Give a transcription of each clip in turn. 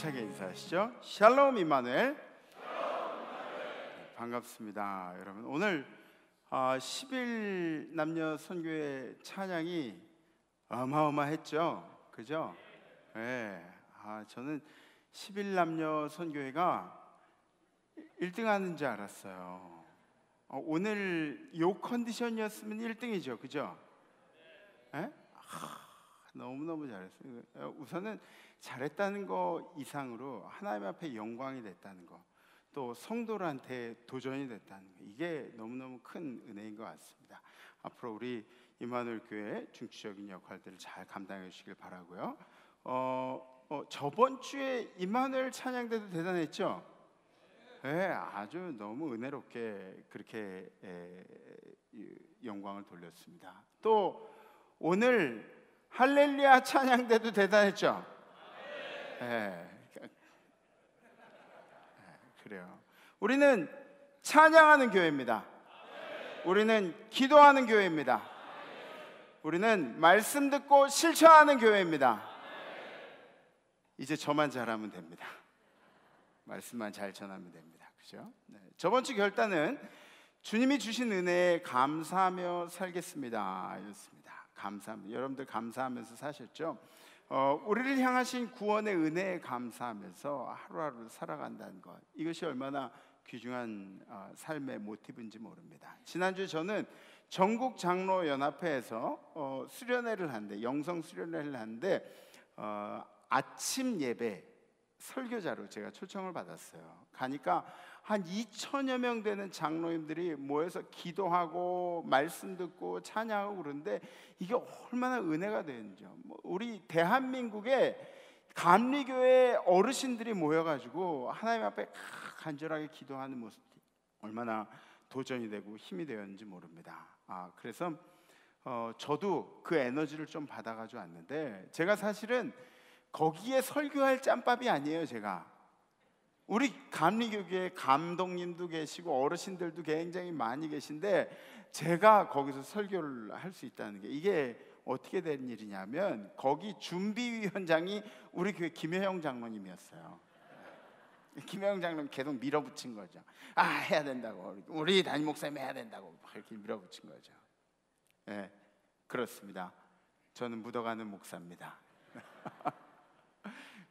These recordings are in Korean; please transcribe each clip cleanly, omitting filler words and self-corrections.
힘차게 인사하시죠. 샬롬 임마누엘. 반갑습니다. 여러분, 오늘 10일 남녀 선교회 찬양이 어마어마했죠. 그죠? 네. 저는 10일 남녀 선교회가 1등 하는 줄 알았어요. 오늘 요 컨디션이었으면 1등이죠. 그죠? 네? 너무너무 잘했어요. 우선은 잘했다는 거 이상으로 하나님 앞에 영광이 됐다는 거, 또 성도들한테 도전이 됐다는 거, 이게 너무너무 큰 은혜인 것 같습니다. 앞으로 우리 임마누엘 교회 중추적인 역할들을 잘 감당해 주시길 바라고요. 저번 주에 임마누엘 찬양대도 대단했죠? 네, 아주 너무 은혜롭게 그렇게 영광을 돌렸습니다. 또 오늘 할렐루야 찬양대도 대단했죠? 네. 그래요. 우리는 찬양하는 교회입니다. 우리는 기도하는 교회입니다. 우리는 말씀 듣고 실천하는 교회입니다. 이제 저만 잘하면 됩니다. 말씀만 잘 전하면 됩니다. 그죠? 네. 저번 주 결단은 주님이 주신 은혜에 감사하며 살겠습니다 였습니다. 감사합니다. 여러분들 감사하면서 사셨죠? 우리를 향하신 구원의 은혜에 감사하면서 하루하루 살아간다는 것, 이것이 얼마나 귀중한 삶의 모티브인지 모릅니다. 지난주에 저는 전국 장로 연합회에서 수련회를 하는데, 영성 수련회를 하는데 아침 예배 설교자로 제가 초청을 받았어요. 가니까 한 2천여 명 되는 장로님들이 모여서 기도하고 말씀 듣고 찬양하고 그러는데, 이게 얼마나 은혜가 되는지요. 우리 대한민국의 감리교회 어르신들이 모여가지고 하나님 앞에 간절하게 기도하는 모습이 얼마나 도전이 되고 힘이 되었는지 모릅니다. 그래서 저도 그 에너지를 좀 받아가지고 왔는데, 제가 사실은 거기에 설교할 짬밥이 아니에요. 제가 우리 감리교회 감독님도 계시고 어르신들도 굉장히 많이 계신데, 제가 거기서 설교를 할 수 있다는 게, 이게 어떻게 된 일이냐면, 거기 준비위원장이 우리 교회 김혜영 장로님이었어요. 김혜영 장로님 계속 밀어붙인 거죠. 해야 된다고, 우리 담임 목사님 해야 된다고 막 이렇게 밀어붙인 거죠. 네, 그렇습니다. 저는 묻어가는 목사입니다.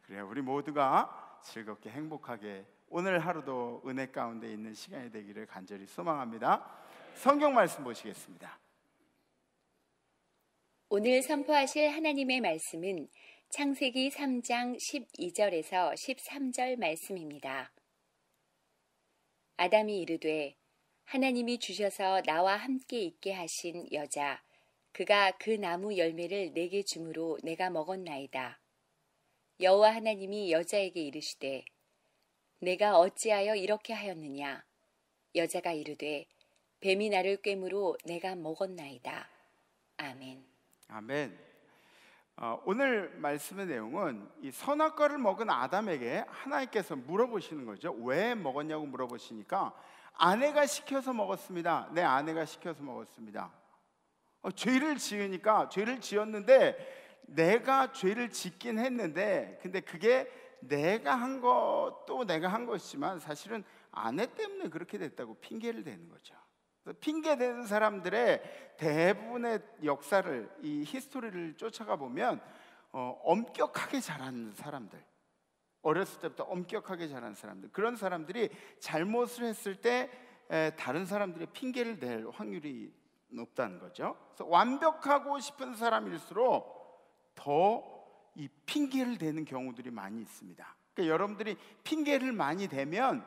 그래요. 우리 모두가 즐겁게 행복하게 오늘 하루도 은혜 가운데 있는 시간이 되기를 간절히 소망합니다. 성경 말씀 보시겠습니다. 오늘 선포하실 하나님의 말씀은 창세기 3장 12절에서 13절 말씀입니다. 아담이 이르되, 하나님이 주셔서 나와 함께 있게 하신 여자, 그가 그 나무 열매를 내게 주므로 내가 먹었나이다. 여호와 하나님이 여자에게 이르시되, 내가 어찌하여 이렇게 하였느냐? 여자가 이르되, 뱀이 나를 꿰므로 내가 먹었나이다. 아멘. 아멘. 오늘 말씀의 내용은 이 선악과를 먹은 아담에게 하나님께서 물어보시는 거죠. 왜 먹었냐고 물어보시니까, 아내가 시켜서 먹었습니다. 내 아내가 시켜서 먹었습니다. 죄를 지으니까, 죄를 지었는데, 내가 죄를 짓긴 했는데, 근데 그게 내가 한 것도 내가 한 것이지만 사실은 아내 때문에 그렇게 됐다고 핑계를 대는 거죠. 핑계대는 사람들의 대부분의 역사를, 이 히스토리를 쫓아가 보면 엄격하게 자란 사람들, 어렸을 때부터 엄격하게 자란 사람들, 그런 사람들이 잘못을 했을 때 다른 사람들의 핑계를 댈 확률이 높다는 거죠. 그래서 완벽하고 싶은 사람일수록 더 이 핑계를 대는 경우들이 많이 있습니다. 그러니까 여러분들이 핑계를 많이 대면,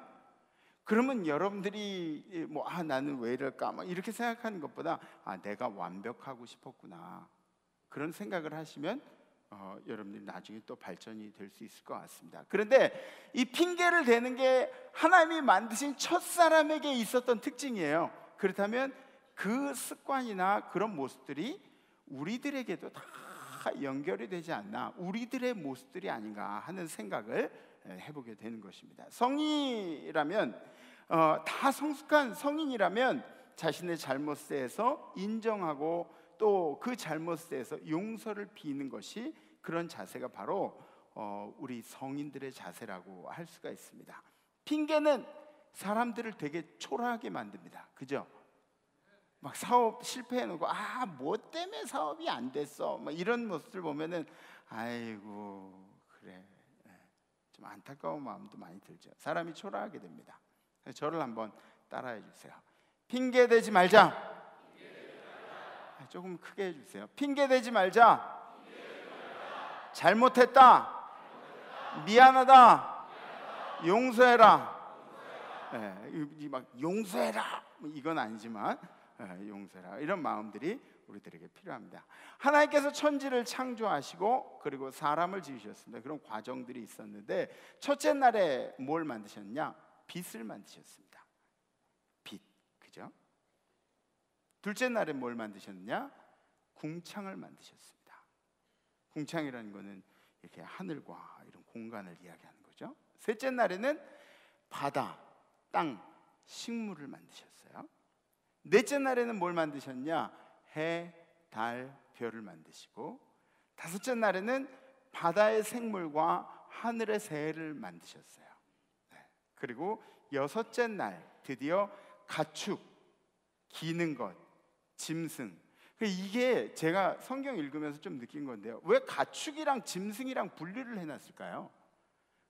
그러면 여러분들이 나는 왜 이럴까 이렇게 생각하는 것보다 내가 완벽하고 싶었구나, 그런 생각을 하시면 여러분들이 나중에 또 발전이 될 수 있을 것 같습니다. 그런데 이 핑계를 대는 게 하나님이 만드신 첫사람에게 있었던 특징이에요. 그렇다면 그 습관이나 그런 모습들이 우리들에게도 다 연결이 되지 않나, 우리들의 모습들이 아닌가 하는 생각을 해보게 되는 것입니다. 성인이라면, 다 성숙한 성인이라면 자신의 잘못에 대해서 인정하고 또 그 잘못에 대해서 용서를 비는 것이, 그런 자세가 바로 우리 성인들의 자세라고 할 수가 있습니다. 핑계는 사람들을 되게 초라하게 만듭니다. 그죠? 막 사업 실패해놓고 뭐 때문에 사업이 안 됐어 막 이런 모습을 보면은 아이고 그래, 좀 안타까운 마음도 많이 들죠. 사람이 초라하게 됩니다. 저를 한번 따라해 주세요. 핑계 대지 말자. 조금 크게 해주세요. 핑계 대지 말자. 잘못했다. 미안하다. 용서해라. 막 용서해라 이건 아니지만 용서해라, 이런 마음들이 우리들에게 필요합니다. 하나님께서 천지를 창조하시고 그리고 사람을 지으셨습니다. 그런 과정들이 있었는데 첫째 날에 뭘 만드셨냐? 빛을 만드셨습니다. 빛, 그죠? 둘째 날에 뭘 만드셨느냐? 궁창을 만드셨습니다. 궁창이라는 거는 이렇게 하늘과 이런 공간을 이야기하는 거죠. 셋째 날에는 바다, 땅, 식물을 만드셨어요. 넷째 날에는 뭘 만드셨냐? 해, 달, 별을 만드시고, 다섯째 날에는 바다의 생물과 하늘의 새를 만드셨어요. 그리고 여섯째 날 드디어 가축, 기는 것, 짐승. 이게 제가 성경 읽으면서 좀 느낀 건데요, 왜 가축이랑 짐승이랑 분리를 해놨을까요?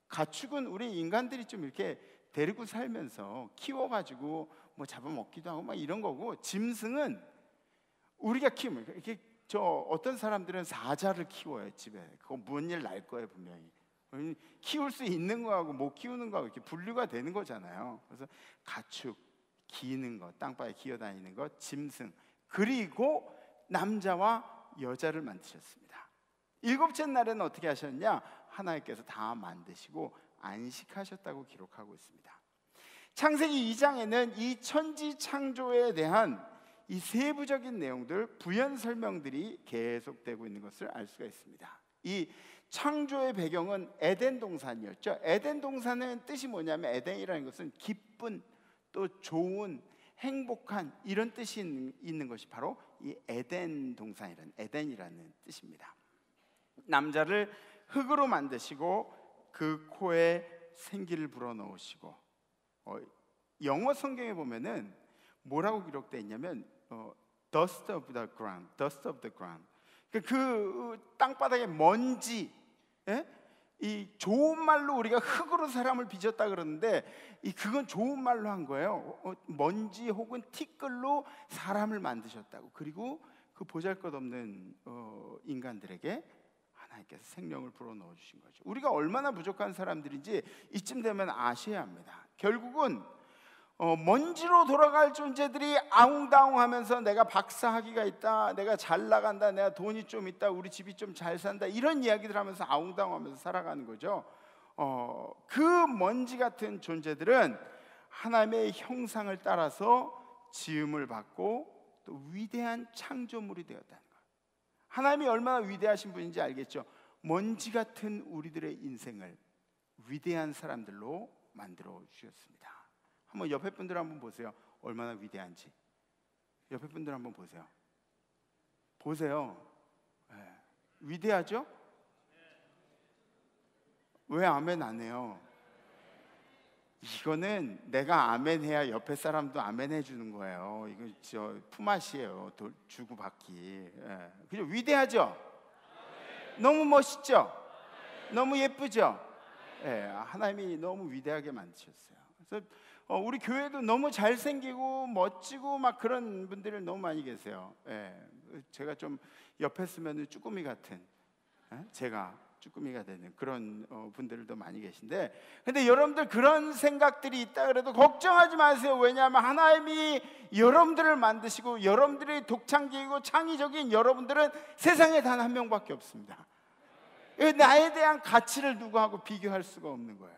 가축은 우리 인간들이 좀 이렇게 데리고 살면서 키워가지고 뭐 잡아먹기도 하고 막 이런 거고, 짐승은 우리가 키우면 이렇게 어떤 사람들은 사자를 키워요. 집에 그거 뭔 일 날 거예요 분명히. 키울 수 있는 거하고 못 키우는 거하고 이렇게 분류가 되는 거잖아요. 그래서 가축, 기는 거, 땅바닥에 기어다니는 거, 짐승, 그리고 남자와 여자를 만드셨습니다. 일곱째 날에는 어떻게 하셨냐? 하나님께서 다 만드시고 안식하셨다고 기록하고 있습니다. 창세기 2장에는 이 천지 창조에 대한 이 세부적인 내용들, 부연 설명들이 계속되고 있는 것을 알 수가 있습니다. 이 창조의 배경은 에덴 동산이었죠. 에덴 동산의 뜻이 뭐냐면, 에덴이라는 것은 기쁜, 또 좋은, 행복한, 이런 뜻이 있는 것이 바로 이 에덴 동산이라는, 에덴이라는 뜻입니다. 남자를 흙으로 만드시고 그 코에 생기를 불어넣으시고, 영어 성경에 보면은 뭐라고 기록되어 있냐면 dust of the ground, dust of the ground. 그 땅바닥의 먼지, 이 좋은 말로 우리가 흙으로 사람을 빚었다 그러는데 그건 좋은 말로 한 거예요. 먼지 혹은 티끌로 사람을 만드셨다고. 그리고 그 보잘것없는 인간들에게 하나님께서 생명을 불어넣어 주신 거죠. 우리가 얼마나 부족한 사람들인지 이쯤 되면 아셔야 합니다. 결국은 먼지로 돌아갈 존재들이 아웅다웅하면서 내가 박사학위가 있다, 내가 잘 나간다, 내가 돈이 좀 있다, 우리 집이 좀 잘 산다, 이런 이야기들 하면서 아웅다웅하면서 살아가는 거죠. 그 먼지 같은 존재들은 하나님의 형상을 따라서 지음을 받고 또 위대한 창조물이 되었다는 거예요. 하나님이 얼마나 위대하신 분인지 알겠죠? 먼지 같은 우리들의 인생을 위대한 사람들로 만들어 주셨습니다. 한번 옆에 분들 한번 보세요. 얼마나 위대한지. 옆에 분들 한번 보세요. 위대하죠? 왜 아멘 안 해요? 이거는 내가 아멘 해야 옆에 사람도 아멘 해주는 거예요. 이거 품앗이에요. 주고받기. 그죠? 위대하죠? 너무 멋있죠? 너무 예쁘죠? 하나님이 너무 위대하게 만드셨어요. 그래서 우리 교회도 너무 잘생기고 멋지고 막 그런 분들이 너무 많이 계세요. 제가 좀 옆에 쓰면 쭈꾸미 같은, 제가 쭈꾸미가 되는 그런 분들도 많이 계신데, 근데 여러분들 그런 생각들이 있다 그래도 걱정하지 마세요. 왜냐하면 하나님이 여러분들을 만드시고 여러분들이 독창적이고 창의적인 여러분들은 세상에 단 한 명밖에 없습니다. 나에 대한 가치를 누구하고 비교할 수가 없는 거예요.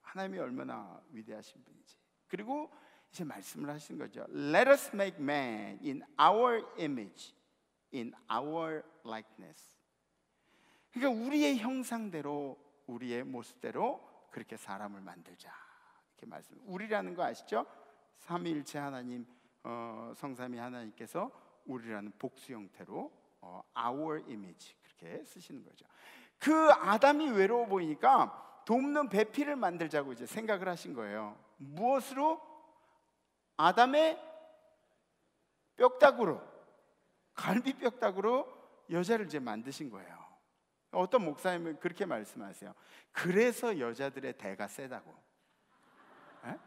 하나님이 얼마나 위대하신 분인지. 그리고 이제 말씀을 하신 거죠. Let us make man in our image, in our likeness. 그러니까 우리의 형상대로, 우리의 모습대로 그렇게 사람을 만들자, 이렇게 말씀. 우리라는 거 아시죠? 삼위일체 하나님, 성삼위 하나님께서 우리라는 복수 형태로 our image 그렇게 쓰시는 거죠. 그 아담이 외로워 보이니까 돕는 배필을 만들자고 이제 생각을 하신 거예요. 무엇으로? 아담의 뼈다구로, 갈비 뼈다구로 여자를 이제 만드신 거예요. 어떤 목사님은 그렇게 말씀하세요. 그래서 여자들의 대가 세다고. 에?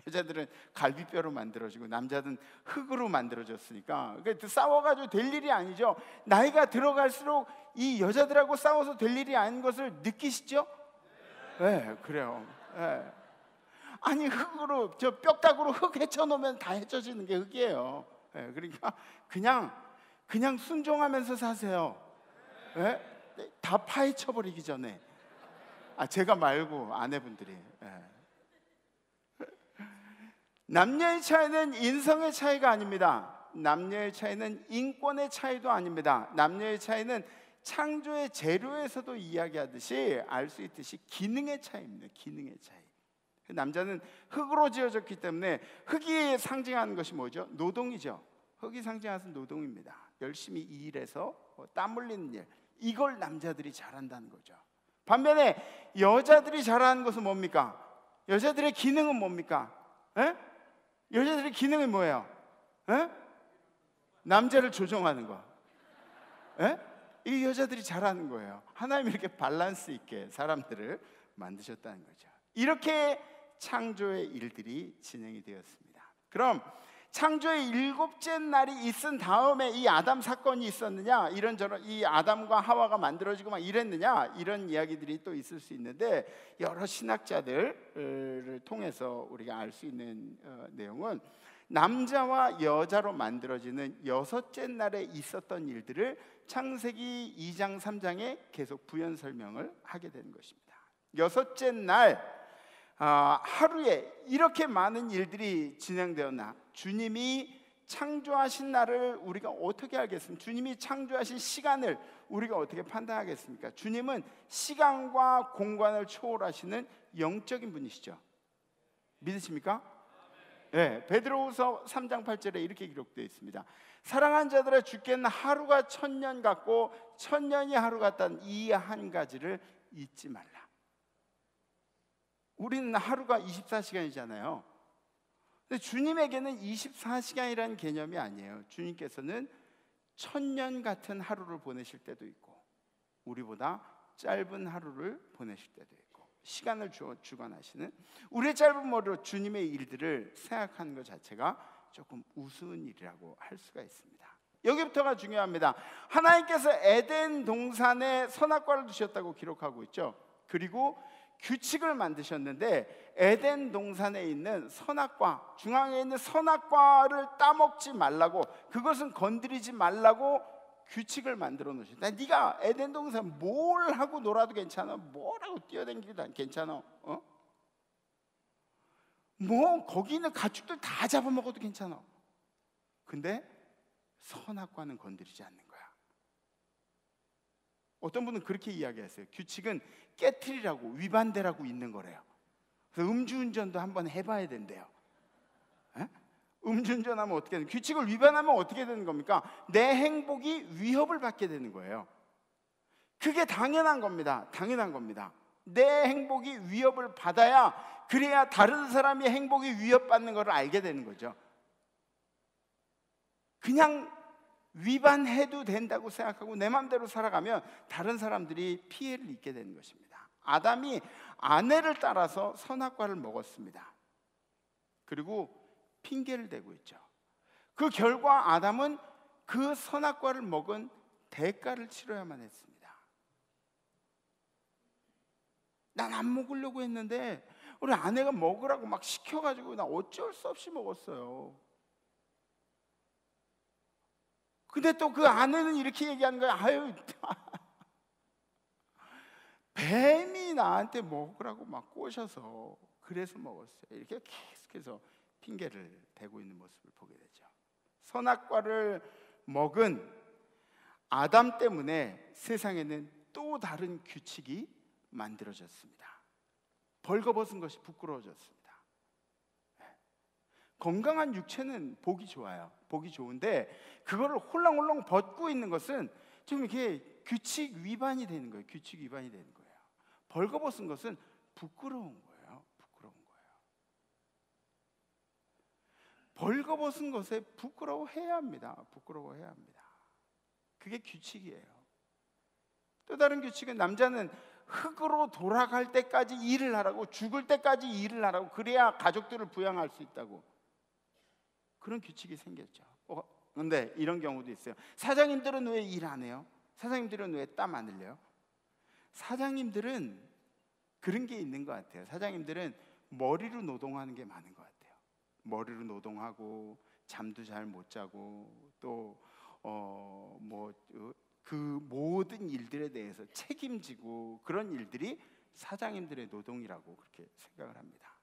여자들은 갈비뼈로 만들어지고 남자들은 흙으로 만들어졌으니까 그러니까 싸워가지고 될 일이 아니죠. 나이가 들어갈수록 이 여자들하고 싸워서 될 일이 아닌 것을 느끼시죠? 네, 그래요. 네. 아니 흙으로 저 뼈다구로 흙 헤쳐놓으면 다 헤쳐지는 게 흙이에요. 네, 그러니까 그냥 순종하면서 사세요. 네? 다 파헤쳐버리기 전에. 제가 말고 아내분들이. 네. 남녀의 차이는 인성의 차이가 아닙니다. 남녀의 차이는 인권의 차이도 아닙니다. 남녀의 차이는 창조의 재료에서도 이야기하듯이 알 수 있듯이 기능의 차이입니다. 기능의 차이. 남자는 흙으로 지어졌기 때문에 흙이 상징하는 것이 뭐죠? 노동이죠. 흙이 상징하는 노동입니다. 열심히 일해서 땀 흘리는 일, 이걸 남자들이 잘한다는 거죠. 반면에 여자들이 잘하는 것은 뭡니까? 여자들의 기능은 뭡니까? 에? 여자들의 기능은 뭐예요? 에? 남자를 조종하는 거. 에? 이 여자들이 잘하는 거예요. 하나님이 이렇게 밸런스 있게 사람들을 만드셨다는 거죠. 이렇게 창조의 일들이 진행이 되었습니다. 그럼 창조의 7째 날이 있은 다음에 이 아담 사건이 있었느냐, 이런저런 이 아담과 하와가 만들어지고 막 이랬느냐, 이런 이야기들이 또 있을 수 있는데, 여러 신학자들을 통해서 우리가 알 수 있는 내용은 남자와 여자로 만들어지는 6째 날에 있었던 일들을 창세기 2장 3장에 계속 부연 설명을 하게 되는 것입니다. 6째 날 하루에 이렇게 많은 일들이 진행되었나? 주님이 창조하신 날을 우리가 어떻게 알겠습니까? 주님이 창조하신 시간을 우리가 어떻게 판단하겠습니까? 주님은 시간과 공간을 초월하시는 영적인 분이시죠. 믿으십니까? 네, 베드로후서 3장 8절에 이렇게 기록되어 있습니다. 사랑하는 자들아, 주께는 하루가 1000년 같고 1000년이 하루 같다는 이 한 가지를 잊지 말라. 우리는 하루가 24시간이잖아요. 근데 주님에게는 24시간이라는 개념이 아니에요. 주님께서는 1000년 같은 하루를 보내실 때도 있고, 우리보다 짧은 하루를 보내실 때도 있고, 시간을 주관하시는, 우리의 짧은 머리로 주님의 일들을 생각하는 것 자체가 조금 우스운 일이라고 할 수가 있습니다. 여기부터가 중요합니다. 하나님께서 에덴 동산에 선악과를 두셨다고 기록하고 있죠. 그리고 규칙을 만드셨는데 에덴 동산에 있는 선악과, 중앙에 있는 선악과를 따먹지 말라고, 그것은 건드리지 말라고 규칙을 만들어 놓으셨다. 네가 에덴 동산 뭘 하고 놀아도 괜찮아, 뭘 하고 뛰어다니도 괜찮아, 뭐 거기 있는 가축들 다 잡아먹어도 괜찮아. 근데 선악과는 건드리지 않는 거야. 어떤 분은 그렇게 이야기했어요. 규칙은 깨트리라고, 위반되라고 있는 거래요. 그래서 음주운전도 한번 해봐야 된대요. 에? 음주운전하면 어떻게 되는? 규칙을 위반하면 어떻게 되는 겁니까? 내 행복이 위협을 받게 되는 거예요. 그게 당연한 겁니다. 당연한 겁니다. 내 행복이 위협을 받아야, 그래야 다른 사람의 행복이 위협받는 것을 알게 되는 거죠. 그냥 위반해도 된다고 생각하고 내 마음대로 살아가면 다른 사람들이 피해를 입게 되는 것입니다. 아담이 아내를 따라서 선악과를 먹었습니다. 그리고 핑계를 대고 있죠. 그 결과 아담은 그 선악과를 먹은 대가를 치러야만 했습니다. 난 안 먹으려고 했는데 우리 아내가 먹으라고 막 시켜가지고 나 어쩔 수 없이 먹었어요. 근데 또 그 아내는 이렇게 얘기하는 거야. 아유, 뱀이 나한테 먹으라고 막 꼬셔서 그래서 먹었어요. 이렇게 계속해서 핑계를 대고 있는 모습을 보게 되죠. 선악과를 먹은 아담 때문에 세상에는 또 다른 규칙이 만들어졌습니다. 벌거벗은 것이 부끄러워졌습니다. 건강한 육체는 보기 좋아요. 보기 좋은데 그거를 홀랑홀랑 벗고 있는 것은 좀 이렇게 규칙 위반이 되는 거예요. 규칙 위반이 되는 거예요. 벌거벗은 것은 부끄러운 거예요. 부끄러운 거예요. 벌거벗은 것에 부끄러워해야 합니다. 부끄러워해야 합니다. 그게 규칙이에요. 또 다른 규칙은 남자는 흙으로 돌아갈 때까지 일을 하라고, 죽을 때까지 일을 하라고, 그래야 가족들을 부양할 수 있다고, 그런 규칙이 생겼죠. 근데 이런 경우도 있어요. 사장님들은 왜 일 안 해요? 사장님들은 왜 땀 안 흘려요? 사장님들은 그런 게 있는 것 같아요. 사장님들은 머리로 노동하는 게 많은 것 같아요. 머리로 노동하고 잠도 잘 못 자고 또 그 모든 일들에 대해서 책임지고, 그런 일들이 사장님들의 노동이라고 그렇게 생각을 합니다.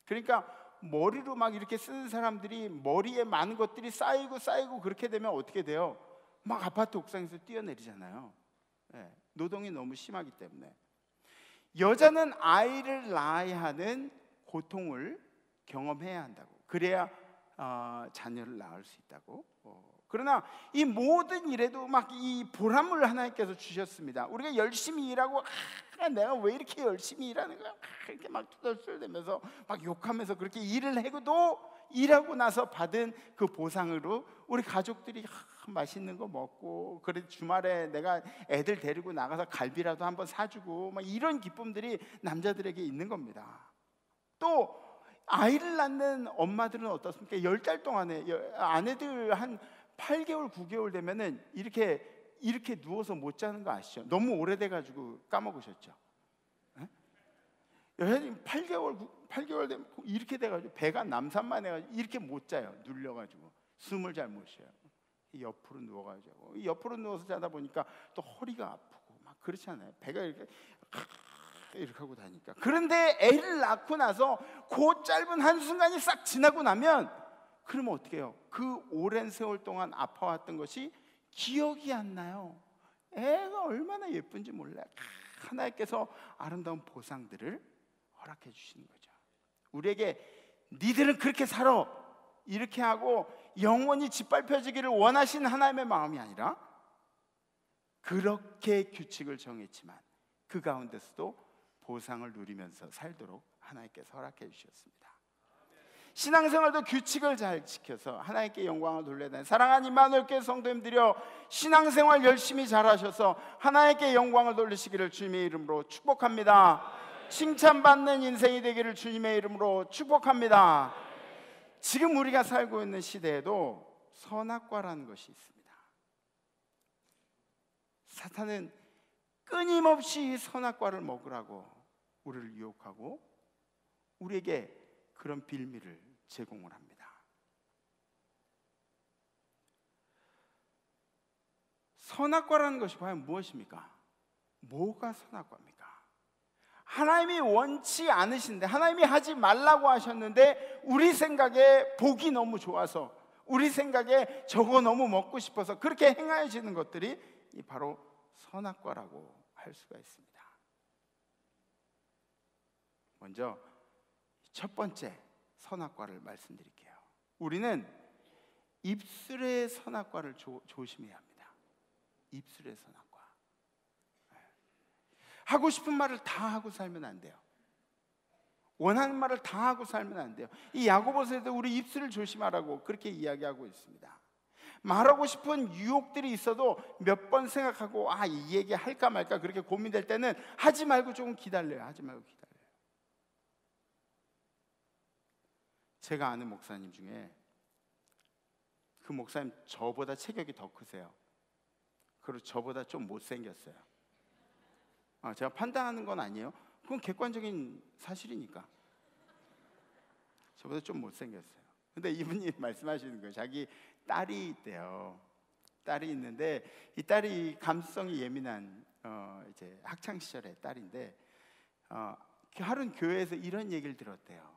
그러니까 머리로 막 이렇게 쓰는 사람들이 머리에 많은 것들이 쌓이고 그렇게 되면 어떻게 돼요? 막 아파트 옥상에서 뛰어내리잖아요. 네, 노동이 너무 심하기 때문에. 여자는 아이를 낳아야 하는 고통을 경험해야 한다고, 그래야 자녀를 낳을 수 있다고. 그러나 이 모든 일에도 막 이 보람을 하나님께서 주셨습니다. 우리가 열심히 일하고 내가 왜 이렇게 열심히 일하는 거야? 이렇게 막 투덜투덜대면서 막 욕하면서 그렇게 일을 해도 일하고 나서 받은 그 보상으로 우리 가족들이 맛있는 거 먹고, 그래 주말에 내가 애들 데리고 나가서 갈비라도 한번 사주고, 막 이런 기쁨들이 남자들에게 있는 겁니다. 또 아이를 낳는 엄마들은 어떻습니까? 10달 동안에 아내들 한 8개월 9개월 되면은 이렇게 누워서 못 자는 거 아시죠? 너무 오래돼 가지고 까먹으셨죠? 여자님 8개월 되면 이렇게 돼 가지고 배가 남산만 해 가지고 이렇게 못 자요. 눌려 가지고 숨을 잘 못 쉬어요. 옆으로 누워 가지고, 옆으로 누워서 자다 보니까 또 허리가 아프고 막 그렇잖아요. 배가 이렇게 하고 다니까. 그런데 애를 낳고 나서 그 짧은 한순간이 싹 지나고 나면, 그러면 어떻게 해요? 그 오랜 세월 동안 아파왔던 것이 기억이 안 나요. 애가 얼마나 예쁜지 몰라요. 하나님께서 아름다운 보상들을 허락해 주시는 거죠. 우리에게 니들은 그렇게 살아, 이렇게 하고 영원히 짓밟혀지기를 원하시는 하나님의 마음이 아니라, 그렇게 규칙을 정했지만 그 가운데서도 보상을 누리면서 살도록 하나님께서 허락해 주셨습니다. 신앙생활도 규칙을 잘 지켜서 하나님께 영광을 돌려야 되는 사랑하는 임마누엘 교회 성도님들이여, 신앙생활 열심히 잘하셔서 하나님께 영광을 돌리시기를 주님의 이름으로 축복합니다. 칭찬받는 인생이 되기를 주님의 이름으로 축복합니다. 지금 우리가 살고 있는 시대에도 선악과라는 것이 있습니다. 사탄은 끊임없이 선악과를 먹으라고 우리를 유혹하고 우리에게 그런 빌미를 제공을 합니다. 선악과라는 것이 과연 무엇입니까? 뭐가 선악과입니까? 하나님이 원치 않으신데, 하나님이 하지 말라고 하셨는데 우리 생각에 보기 너무 좋아서, 우리 생각에 저거 너무 먹고 싶어서 그렇게 행하여지는 것들이 바로 선악과라고 할 수가 있습니다. 먼저 첫 번째 선악과를 말씀드릴게요. 우리는 입술의 선악과를 조심해야 합니다. 입술의 선악과. 하고 싶은 말을 다 하고 살면 안 돼요. 원하는 말을 다 하고 살면 안 돼요. 이 야고보서에도 우리 입술을 조심하라고 그렇게 이야기하고 있습니다. 말하고 싶은 유혹들이 있어도 몇 번 생각하고 이 얘기 할까 말까 그렇게 고민될 때는 하지 말고 조금 기다려요. 하지 말고 기다려요. 제가 아는 목사님 중에, 그 목사님 저보다 체격이 더 크세요. 그리고 저보다 좀 못생겼어요. 제가 판단하는 건 아니에요. 그건 객관적인 사실이니까. 저보다 좀 못생겼어요. 근데 이분이 말씀하시는 거예요. 자기 딸이 있대요. 딸이 있는데 이 딸이 감수성이 예민한 이제 학창 시절의 딸인데, 하루는 교회에서 이런 얘기를 들었대요.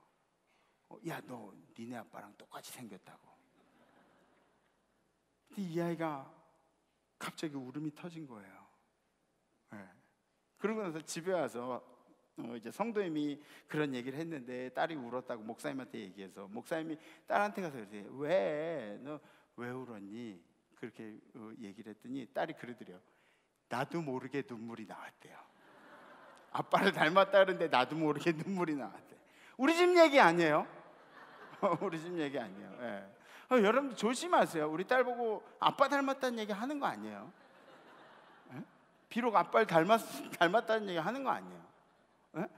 야, 너 니네 아빠랑 똑같이 생겼다고. 근데 이 아이가 갑자기 울음이 터진 거예요. 네. 그러고 나서 집에 와서 이제 성도님이 그런 얘기를 했는데 딸이 울었다고 목사님한테 얘기해서, 목사님이 딸한테 가서 그러세요. 너 왜 울었니? 그렇게 얘기를 했더니 딸이 그러더래요. 나도 모르게 눈물이 나왔대요. 아빠를 닮았다 그러는데 나도 모르게 눈물이 나왔대. 우리 집 얘기 아니에요. 우리 집 얘기 아니에요. 예. 여러분 조심하세요. 우리 딸 보고 아빠 닮았다는 얘기 하는 거 아니에요. 예? 비록 아빠를 닮았다는 얘기 하는 거 아니에요. 예?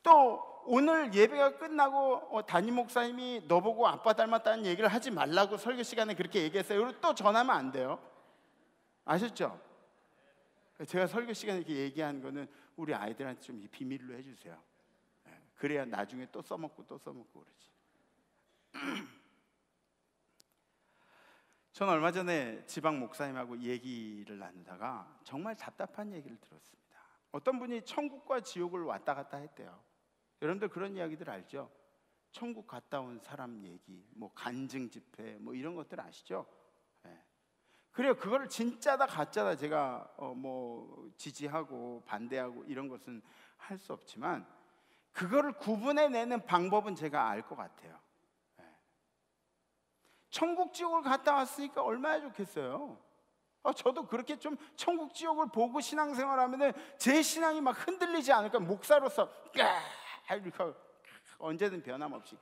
또 오늘 예배가 끝나고 담임 목사님이 너 보고 아빠 닮았다는 얘기를 하지 말라고 설교 시간에 그렇게 얘기했어요. 그리고 또 전하면 안 돼요. 아셨죠? 제가 설교 시간에 이렇게 얘기하는 거는 우리 아이들한테 좀 비밀로 해주세요. 그래야 나중에 또 써먹고 또 써먹고 그러지. 저는 얼마 전에 지방 목사님하고 얘기를 나누다가 정말 답답한 얘기를 들었습니다. 어떤 분이 천국과 지옥을 왔다 갔다 했대요. 여러분들 그런 이야기들 알죠? 천국 갔다 온 사람 얘기, 뭐 간증 집회, 뭐 이런 것들 아시죠? 네. 그래요. 그거를 진짜다 가짜다 제가 뭐 지지하고 반대하고 이런 것은 할 수 없지만 그거를 구분해내는 방법은 제가 알 것 같아요. 네. 천국 지옥을 갔다 왔으니까 얼마나 좋겠어요. 저도 그렇게 좀 천국 지옥을 보고 신앙생활하면은 제 신앙이 막 흔들리지 않을까. 목사로서 이렇게 언제든 변함없이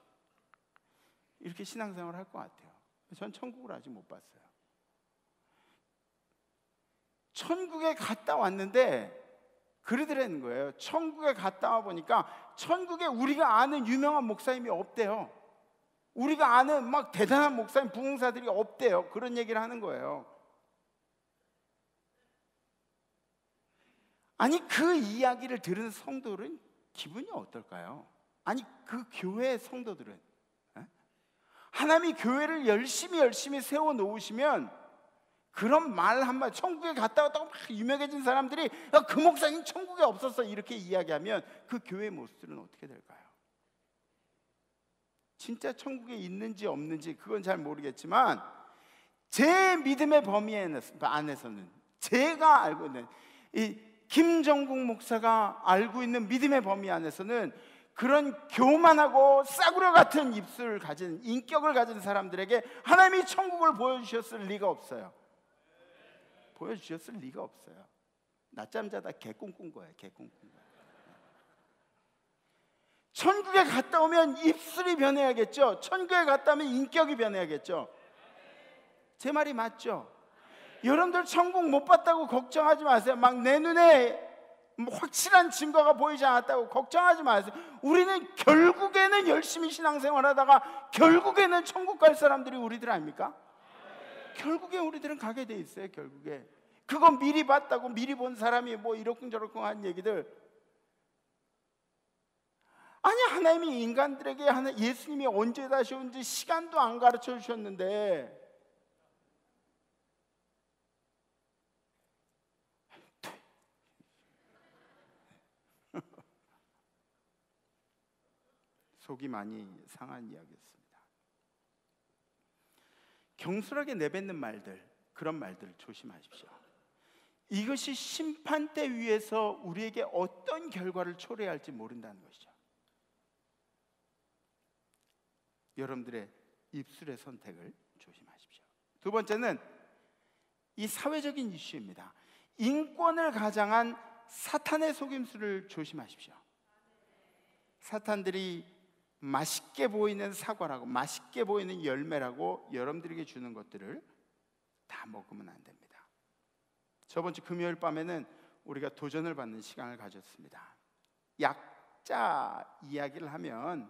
이렇게 신앙생활을 할 것 같아요. 전 천국을 아직 못 봤어요. 천국에 갔다 왔는데 그러더라는 거예요. 천국에 갔다 와 보니까 천국에 우리가 아는 유명한 목사님이 없대요. 우리가 아는 막 대단한 목사님 부흥사들이 없대요. 그런 얘기를 하는 거예요. 아니 그 이야기를 들은 성도들은 기분이 어떨까요? 아니 그 교회 성도들은 하나님이 교회를 열심히 세워놓으시면 그런 말 한마디, 천국에 갔다 왔다고 막 유명해진 사람들이 그 목사님 천국에 없었어 이렇게 이야기하면 그 교회의 모습들은 어떻게 될까요? 진짜 천국에 있는지 없는지 그건 잘 모르겠지만 제 믿음의 범위 안에서는 제가 알고 있는 이 김정국 목사가 알고 있는 믿음의 범위 안에서는 그런 교만하고 싸구려 같은 입술을 가진 인격을 가진 사람들에게 하나님이 천국을 보여주셨을 리가 없어요. 보여주셨을 리가 없어요. 낮잠 자다 개 꿈꾼 거예요. 개 꿈꾼 거예요. 천국에 갔다 오면 입술이 변해야겠죠. 천국에 갔다 오면 인격이 변해야겠죠. 제 말이 맞죠? 여러분들 천국 못 봤다고 걱정하지 마세요. 막 내 눈에 확실한 증거가 보이지 않았다고 걱정하지 마세요. 우리는 결국에는 열심히 신앙생활하다가 결국에는 천국 갈 사람들이 우리들 아닙니까? 결국에 우리들은 가게 돼 있어요. 결국에 그건 미리 봤다고 미리 본 사람이 뭐 이러쿵저러쿵 한 얘기들. 아니 하나님이 인간들에게 예수님이 언제 다시 온지 시간도 안 가르쳐 주셨는데 속이 많이 상한 이야기였습니다. 경솔하게 내뱉는 말들, 그런 말들 조심하십시오. 이것이 심판대 위에서 우리에게 어떤 결과를 초래할지 모른다는 것이죠. 여러분들의 입술의 선택을 조심하십시오. 두 번째는 이 사회적인 이슈입니다. 인권을 가장한 사탄의 속임수를 조심하십시오. 사탄들이 맛있게 보이는 사과라고 맛있게 보이는 열매라고 여러분들에게 주는 것들을 다 먹으면 안 됩니다. 저번 주 금요일 밤에는 우리가 도전을 받는 시간을 가졌습니다. 약자 이야기를 하면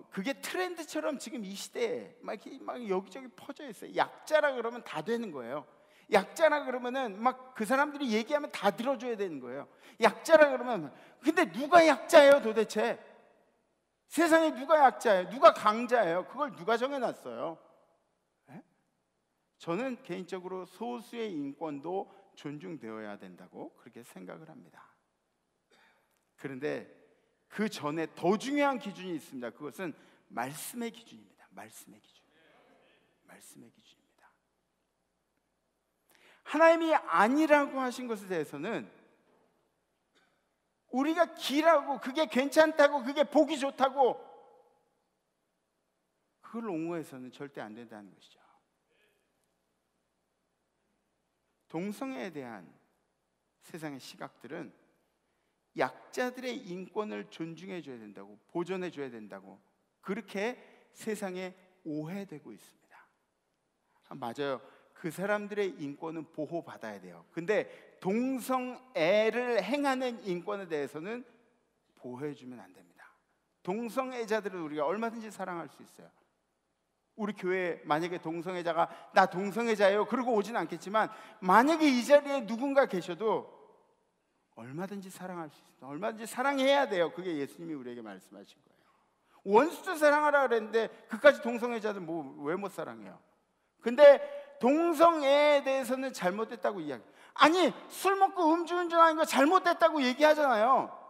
그게 트렌드처럼 지금 이 시대에 막 여기저기 퍼져 있어요. 약자라 그러면 다 되는 거예요. 약자라 그러면은 막 그 사람들이 얘기하면 다 들어줘야 되는 거예요. 약자라 그러면 근데 누가 약자예요 도대체? 세상에 누가 약자예요? 누가 강자예요? 그걸 누가 정해놨어요? 네? 저는 개인적으로 소수의 인권도 존중되어야 된다고 그렇게 생각을 합니다. 그런데 그 전에 더 중요한 기준이 있습니다. 그것은 말씀의 기준입니다. 말씀의 기준. 말씀의 기준입니다. 하나님이 아니라고 하신 것에 대해서는 우리가 기라고 그게 괜찮다고 그게 보기 좋다고 그걸 옹호해서는 절대 안 된다는 것이죠. 동성애에 대한 세상의 시각들은 약자들의 인권을 존중해 줘야 된다고, 보존해 줘야 된다고, 그렇게 세상에 오해되고 있습니다. 맞아요. 그 사람들의 인권은 보호받아야 돼요. 근데 동성애를 행하는 인권에 대해서는 보호해 주면 안 됩니다. 동성애자들을 우리가 얼마든지 사랑할 수 있어요. 우리 교회에 만약에 동성애자가 나 동성애자예요 그러고 오진 않겠지만, 만약에 이 자리에 누군가 계셔도 얼마든지 사랑할 수 있습니다. 얼마든지 사랑해야 돼요. 그게 예수님이 우리에게 말씀하신 거예요. 원수도 사랑하라 그랬는데 그까지 동성애자들 왜 못 사랑해요? 근데 동성애에 대해서는 잘못됐다고 이야기. 아니, 술 먹고 음주운전하는 거 잘못됐다고 얘기하잖아요.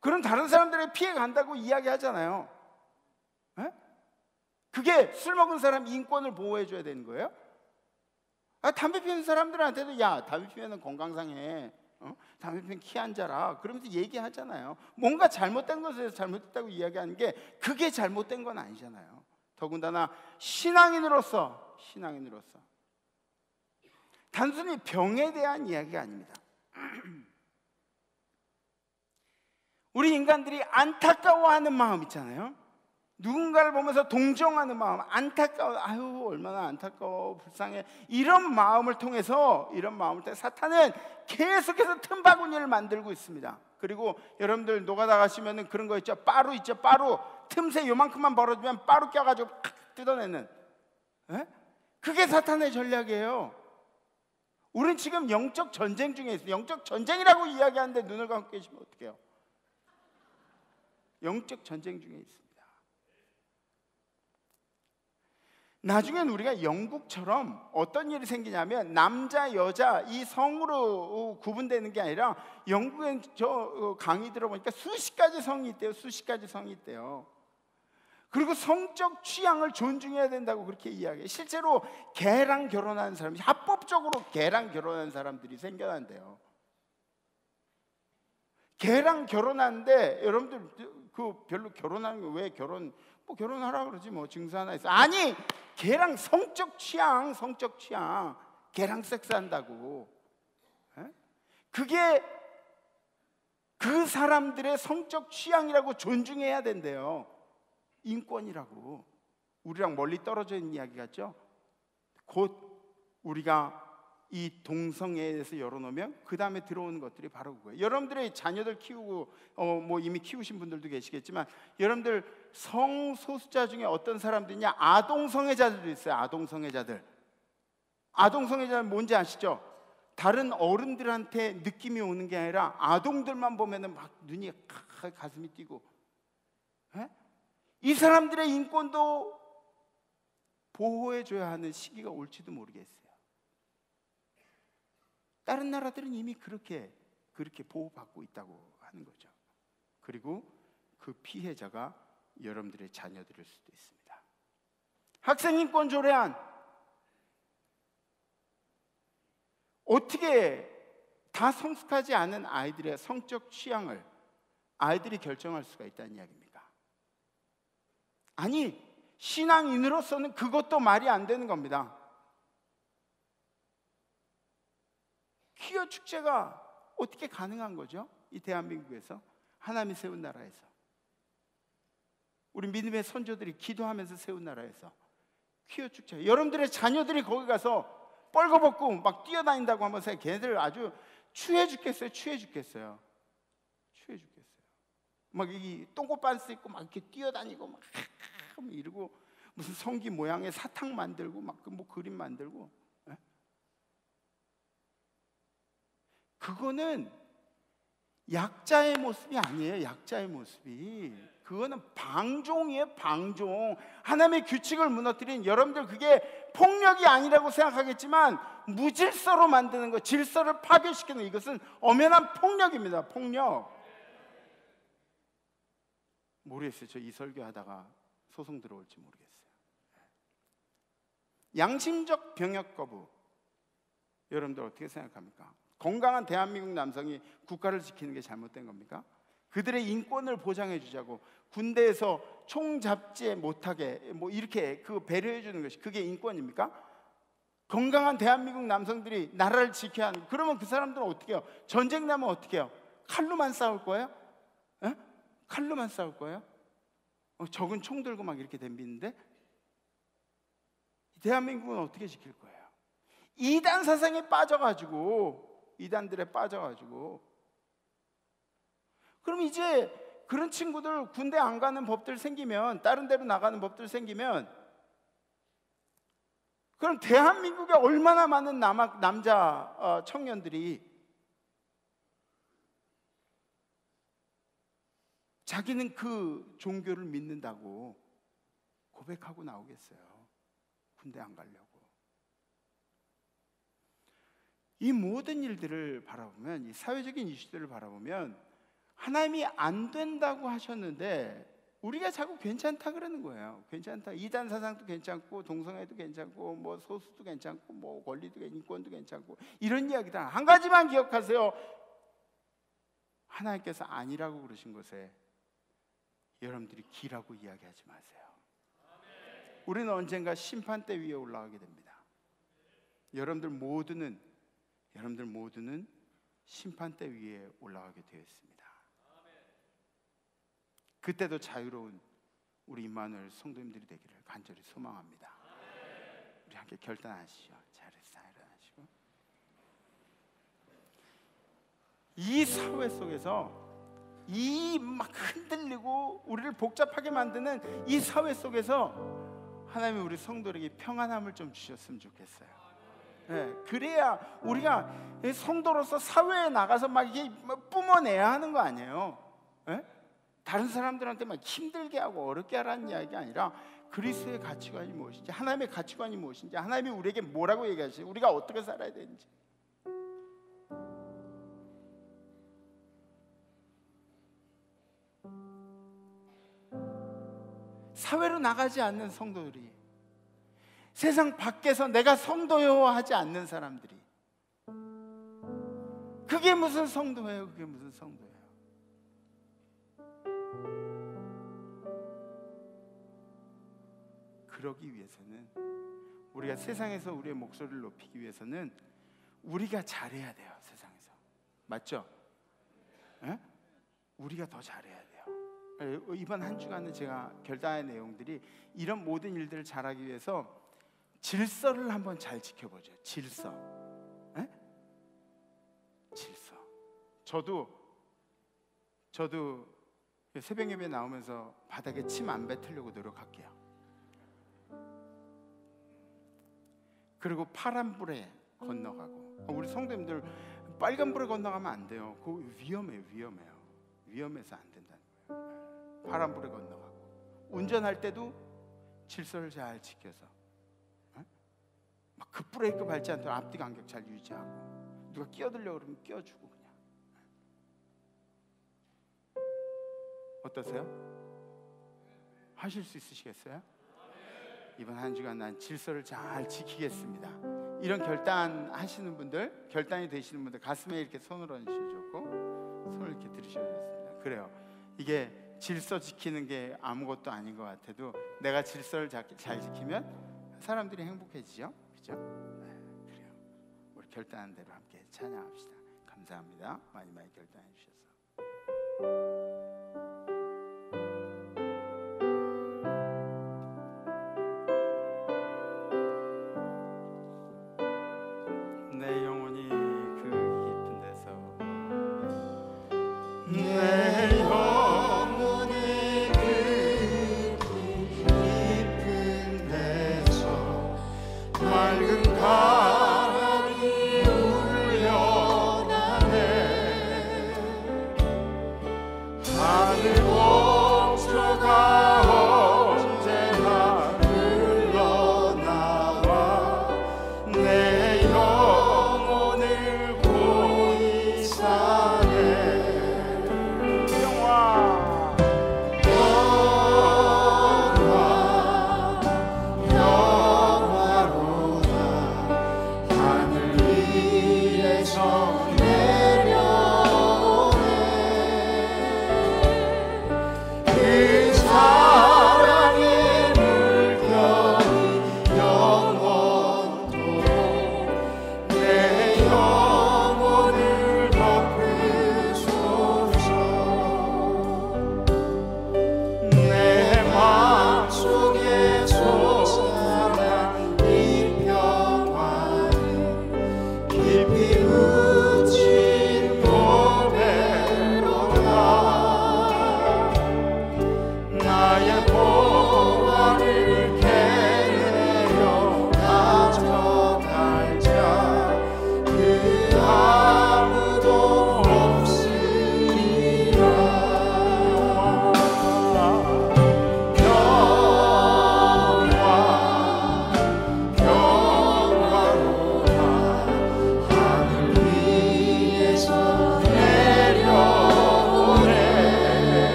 그럼 다른 사람들에게 피해 간다고 이야기하잖아요. 에? 그게 술 먹은 사람 인권을 보호해 줘야 되는 거예요? 담배 피우는 사람들한테도 야, 담배 피우면 건강상해, 담배 피우면 키 안 자라, 그러면서 얘기하잖아요. 뭔가 잘못된 것에 잘못됐다고 이야기하는 게 그게 잘못된 건 아니잖아요. 더군다나 신앙인으로서 단순히 병에 대한 이야기가 아닙니다. 우리 인간들이 안타까워하는 마음 있잖아요. 누군가를 보면서 동정하는 마음, 안타까워, 아유 얼마나 안타까워, 불쌍해, 이런 마음을 통해서 사탄은 계속해서 틈바구니를 만들고 있습니다. 그리고 여러분들 노가다 가시면 그런 거 있죠. 빠루 있죠. 빠루, 틈새 요만큼만 벌어지면 빠루 껴가지고 팍 뜯어내는, 그게 사탄의 전략이에요. 우린 지금 영적 전쟁 중에 있어요. 영적 전쟁이라고 이야기하는데 눈을 감고 계시면 어떡해요? 영적 전쟁 중에 있습니다. 나중엔 우리가 영국처럼 어떤 일이 생기냐면, 남자 여자 이 성으로 구분되는 게 아니라, 영국엔 저 강의 들어보니까 수십 가지 성이 있대요. 그리고 성적 취향을 존중해야 된다고 그렇게 이야기해요. 실제로 개랑 결혼하는 사람이, 합법적으로 개랑 결혼하는 사람들이 생겨난대요. 개랑 결혼하는데 여러분들 별로 결혼하는 거 왜 결혼하라 그러지, 증서 하나 있어. 아니, 걔랑 성적 취향, 걔랑 섹스한다고. 그게 그 사람들의 성적 취향이라고 존중해야 된대요. 인권이라고. 우리랑 멀리 떨어져 있는 이야기 같죠? 곧 우리가 이 동성애에 대해서 열어놓으면 그 다음에 들어오는 것들이 바로 그거예요. 여러분들의 자녀들 키우고 이미 키우신 분들도 계시겠지만, 여러분들 성소수자 중에 어떤 사람들이냐, 아동성애자들도 있어요. 아동성애자는 뭔지 아시죠? 다른 어른들한테 느낌이 오는 게 아니라 아동들만 보면은 막 눈이 가슴이 뛰고, 이 사람들의 인권도 보호해줘야 하는 시기가 올지도 모르겠어요. 다른 나라들은 이미 그렇게 보호받고 있다고 하는 거죠. 그리고 그 피해자가 여러분들의 자녀들일 수도 있습니다. 학생인권 조례안, 어떻게 다 성숙하지 않은 아이들의 성적 취향을 아이들이 결정할 수가 있다는 이야기입니까? 아니, 신앙인으로서는 그것도 말이 안 되는 겁니다. 퀴어 축제가 어떻게 가능한 거죠? 이 대한민국에서, 하나님이 세운 나라에서, 우리 믿음의 선조들이 기도하면서 세운 나라에서 퀴어 축제. 여러분들의 자녀들이 거기 가서 뻘거벗고 막 뛰어다닌다고 하면서 걔네들 아주 추해 죽겠어요. 막 이 똥꼬 반스 입고 막 이렇게 뛰어다니고 막 이러고, 무슨 성기 모양의 사탕 만들고 막 그림 만들고. 그거는 약자의 모습이 아니에요. 약자의 모습이, 그거는 방종이에요. 방종. 하나님의 규칙을 무너뜨린, 여러분들 그게 폭력이 아니라고 생각하겠지만 무질서로 만드는 거, 질서를 파괴시키는, 이것은 엄연한 폭력입니다. 폭력. 모르겠어요. 저 이 설교하다가 소송 들어올지 모르겠어요. 양심적 병역 거부, 여러분들 어떻게 생각합니까? 건강한 대한민국 남성이 국가를 지키는 게 잘못된 겁니까? 그들의 인권을 보장해 주자고 군대에서 총 잡지 못하게 이렇게 배려해 주는 것이 그게 인권입니까? 건강한 대한민국 남성들이 나라를 지켜야 하는, 그러면 그 사람들은 어떻게 해요? 전쟁 나면 어떻게 해요? 칼로만 싸울 거예요? 에? 칼로만 싸울 거예요? 적은 총 들고 막 이렇게 덤비는데 대한민국은 어떻게 지킬 거예요? 이단 사상에 빠져가지고, 이단들에 빠져가지고. 그럼 이제 그런 친구들 군대 안 가는 법들 생기면, 다른 데로 나가는 법들 생기면, 그럼 대한민국에 얼마나 많은 남자 청년들이 자기는 그 종교를 믿는다고 고백하고 나오겠어요? 군대 안 가려고. 이 모든 일들을 바라보면, 이 사회적인 이슈들을 바라보면 하나님이 안 된다고 하셨는데 우리가 자꾸 괜찮다 그러는 거예요. 괜찮다. 이단 사상도 괜찮고, 동성애도 괜찮고, 뭐 소수도 괜찮고, 뭐 권리도, 인권도 괜찮고, 이런 이야기들. 한 가지만 기억하세요. 하나님께서 아니라고 그러신 것에 여러분들이 기라고 이야기하지 마세요. 우리는 언젠가 심판대 위에 올라가게 됩니다. 여러분들 모두는 심판대 위에 올라가게 되어 있습니다. 그때도 자유로운 우리 임마누엘 성도님들이 되기를 간절히 소망합니다. 우리 함께 결단하시죠. 자리에서 일어나시고. 이 사회 속에서, 이 막 흔들리고 우리를 복잡하게 만드는 이 사회 속에서 하나님이 우리 성도들에게 평안함을 좀 주셨으면 좋겠어요. 네, 그래야 우리가 성도로서 사회에 나가서 막 이게 뿜어내야 하는 거 아니에요. 네? 다른 사람들한테 막 힘들게 하고 어렵게 하라는 이야기가 아니라 그리스도의 가치관이 무엇인지, 하나님의 가치관이 무엇인지, 하나님이 우리에게 뭐라고 얘기하시지, 우리가 어떻게 살아야 되는지. 사회로 나가지 않는 성도들이, 세상 밖에서 내가 성도요 하지 않는 사람들이, 그게 무슨 성도예요? 그게 무슨 성도예요? 그러기 위해서는, 우리가 세상에서 우리의 목소리를 높이기 위해서는 우리가 잘해야 돼요. 세상에서. 맞죠? 에? 우리가 더 잘해야 돼요. 이번 한 주간은 제가 결단의 내용들이 이런 모든 일들을 잘하기 위해서 질서를 한번 잘 지켜보죠. 질서. 에? 질서. 저도 새벽 예배 나오면서 바닥에 침 안 뱉으려고 노력할게요. 그리고 파란불에 건너가고. 우리 성도님들 빨간불에 건너가면 안 돼요. 그거 위험해요. 위험해서 안 된다는 거예요. 파란불에 건너가고, 운전할 때도 질서를 잘 지켜서, 막 급브레이크 밟지 않도록 앞뒤 간격 잘 유지하고, 누가 끼어들려고 그러면 끼어주고. 그냥 어떠세요? 하실 수 있으시겠어요? 이번 한 주간 난 질서를 잘 지키겠습니다. 이런 결단하시는 분들, 결단이 되시는 분들 가슴에 이렇게 손을 얹으시면 좋고, 손을 이렇게 들으셔야 되겠습니다. 그래요. 이게 질서 지키는 게 아무것도 아닌 것 같아도 내가 질서를 잘 지키면 사람들이 행복해지죠. 그죠? 네, 그래요. 우리 결단한 대로 함께 찬양합시다. 감사합니다. 많이 결단해 주셔서. 내 영혼이 그 깊은 데서, 내 영혼이 그 깊은 데서 맑은 강이 울려나네. 하늘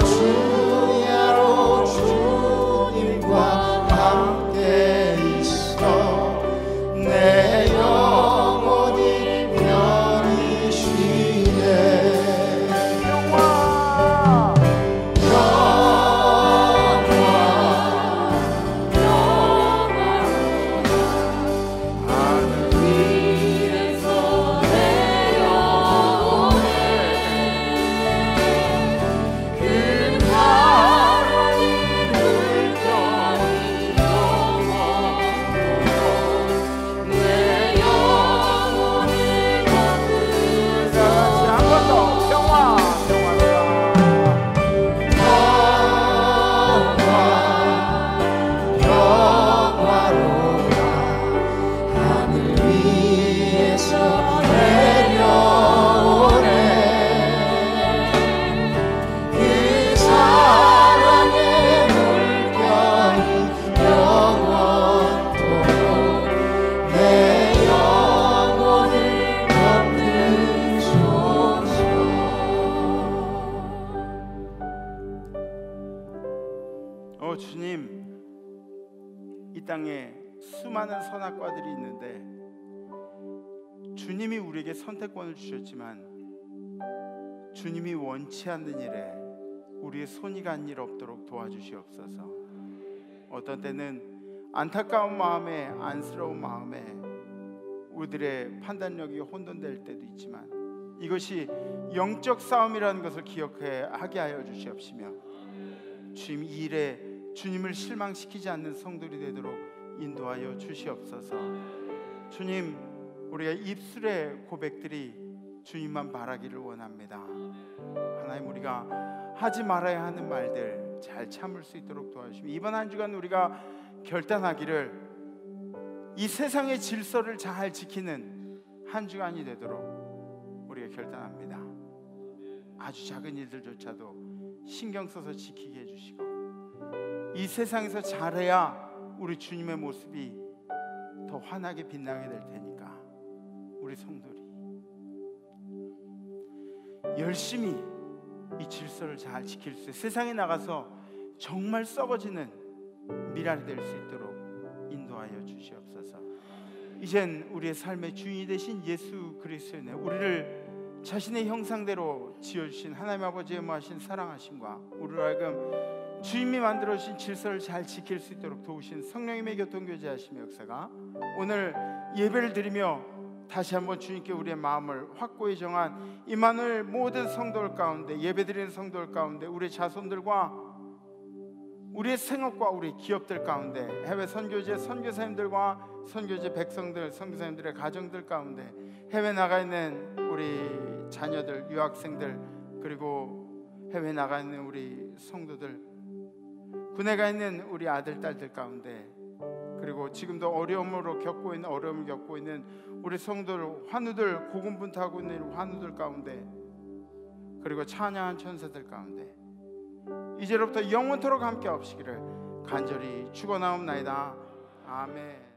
주야로 주님과 함께 있어 내 영혼이 편히 쉬네. 영화 하늘 위에서 내 영혼에 그 하나님 불편히 영원토록 내 영혼을 거두소서. 한 번 더 평화 영화로다 하늘 위에서 내려오네. 그 사랑의 물결이 영원토록 내 영혼을 거두소서. 주님, 이 땅에 수많은 선악과들이 있는데 주님이 우리에게 선택권을 주셨지만 주님이 원치 않는 일에 우리의 손이 간 일 없도록 도와주시옵소서. 어떤 때는 안타까운 마음에, 안쓰러운 마음에 우리들의 판단력이 혼돈될 때도 있지만 이것이 영적 싸움이라는 것을 기억하게 하여 주시옵시며 주님 이 일에 주님을 실망시키지 않는 성도들이 되도록 인도하여 주시옵소서. 주님, 우리가 입술의 고백들이 주님만 바라기를 원합니다. 하나님, 우리가 하지 말아야 하는 말들 잘 참을 수 있도록 도와주시며 이번 한 주간 우리가 결단하기를 이 세상의 질서를 잘 지키는 한 주간이 되도록 우리가 결단합니다. 아주 작은 일들조차도 신경 써서 지키게 해주시고 이 세상에서 잘해야 우리 주님의 모습이 더 환하게 빛나게 될 테니까 우리 성도들이 열심히 이 질서를 잘 지킬 수 있어요. 세상에 나가서 정말 썩어지는 미랄이 될 수 있도록 인도하여 주시옵소서. 이젠 우리의 삶의 주인이 되신 예수 그리스도의 은혜, 우리를 자신의 형상대로 지어주신 하나님 아버지의 무하신 사랑하심과 우리로 하여금 주님이 만들어주신 질서를 잘 지킬 수 있도록 도우신 성령님의 교통교제하심의 역사가 오늘 예배를 드리며 다시 한번 주님께 우리의 마음을 확고히 정한 임마누엘 모든 성도들 가운데, 예배드리는 성도들 가운데, 우리 자손들과 우리의 생업과 우리 기업들 가운데, 해외 선교제 선교사님들과 선교제 백성들, 선교사님들의 가정들 가운데, 해외 나가 있는 우리 자녀들, 유학생들, 그리고 해외 나가 있는 우리 성도들, 군에 가 있는 우리 아들, 딸들 가운데, 그리고 지금도 어려움을 겪고 있는 우리 성도들, 환우들, 고군분투하고 있는 환우들 가운데, 그리고 찬양한 천사들 가운데 이제로부터 영원토록 함께 하시기를 간절히 축원하옵나이다. 아멘.